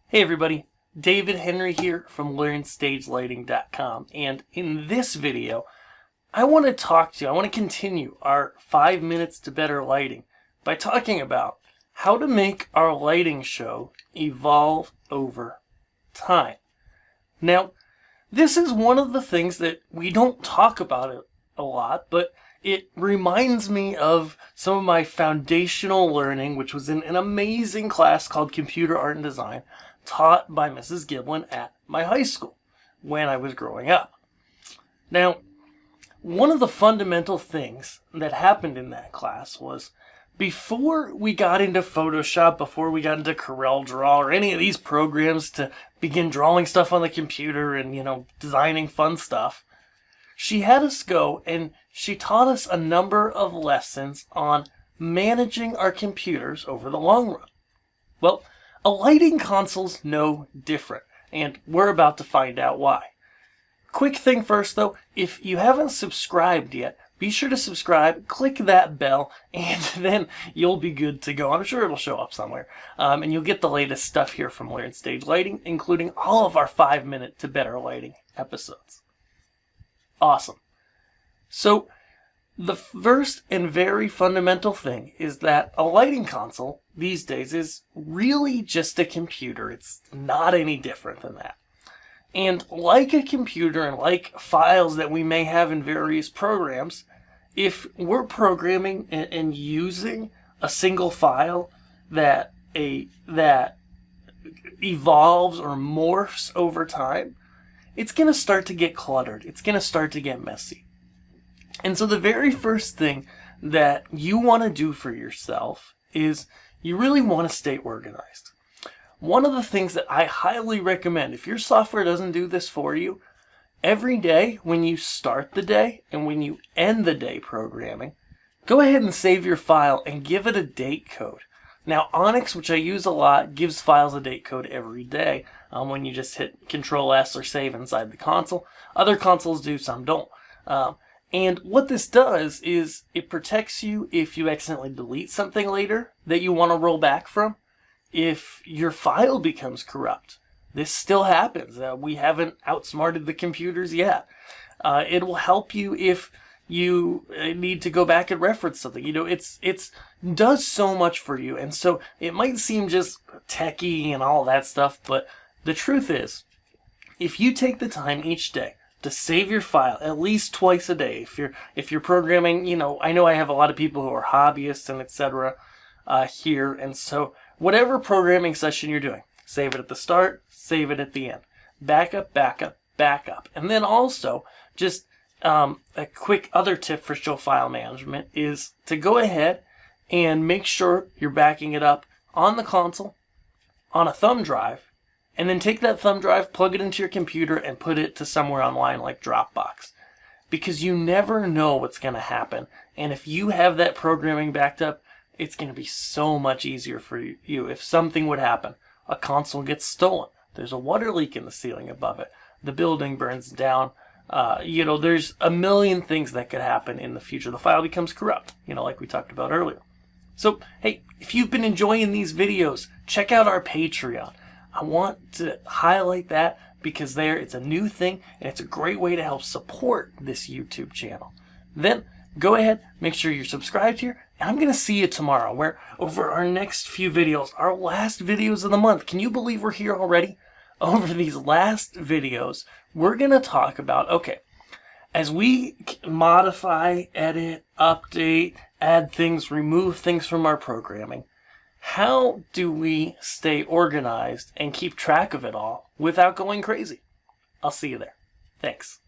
Hey everybody, David Henry here from LearnStageLighting.com, and in this video I want to continue our 5 minutes to better lighting by talking about how to make our lighting show evolve over time. Now, this is one of the things that we don't talk about a lot, but it reminds me of some of my foundational learning, which was in an amazing class called Computer Art and Design, taught by Mrs. Giblin at my high school when I was growing up. Now, one of the fundamental things that happened in that class was before we got into Photoshop, before we got into CorelDRAW or any of these programs to begin drawing stuff on the computer and, designing fun stuff, she had us go and she taught us a number of lessons on managing our computers over the long run. Well, a lighting console's no different, and we're about to find out why. Quick thing first though, if you haven't subscribed yet, be sure to subscribe, click that bell, and then you'll be good to go. I'm sure it'll show up somewhere. And you'll get the latest stuff here from Learn Stage Lighting, including all of our 5 minute to better lighting episodes. Awesome. So, the first and very fundamental thing is that a lighting console these days is really just a computer. It's not any different than that. And like a computer and like files that we may have in various programs, if we're programming and using a single file that evolves or morphs over time, it's going to start to get cluttered. It's going to start to get messy. And so the very first thing that you want to do for yourself is you really want to stay organized. One of the things that I highly recommend, if your software doesn't do this for you, every day when you start the day and when you end the day programming, go ahead and save your file and give it a date code. Now, Onyx, which I use a lot, gives files a date code every day when you just hit Control-S or save inside the console. Other consoles do, some don't. And what this does is it protects you if you accidentally delete something later that you want to roll back from. If your file becomes corrupt, this still happens. We haven't outsmarted the computers yet. It will help you if you need to go back and reference something. It's does so much for you, and so it might seem just techie and all that stuff, but the truth is, if you take the time each day to save your file at least twice a day, if you're programming, I know I have a lot of people who are hobbyists and etc. Here, and so whatever programming session you're doing, save it at the start, save it at the end, backup, backup, backup, and then also just a quick other tip for show file management is to go ahead and make sure you're backing it up on the console, on a thumb drive, and then take that thumb drive, plug it into your computer, and put it to somewhere online like Dropbox. Because you never know what's going to happen. And if you have that programming backed up, it's going to be so much easier for you. If something would happen, a console gets stolen, there's a water leak in the ceiling above it, the building burns down, there's a million things that could happen in the future. The file becomes corrupt, like we talked about earlier. So, hey, if you've been enjoying these videos, check out our Patreon. I want to highlight that because it's a new thing and it's a great way to help support this YouTube channel. Then go ahead, make sure you're subscribed here, and I'm going to see you tomorrow where over our next few videos, our last videos of the month. Can you believe we're here already? Over these last videos, we're going to talk about, okay, as we modify, edit, update, add things, remove things from our programming, how do we stay organized and keep track of it all without going crazy? I'll see you there. Thanks.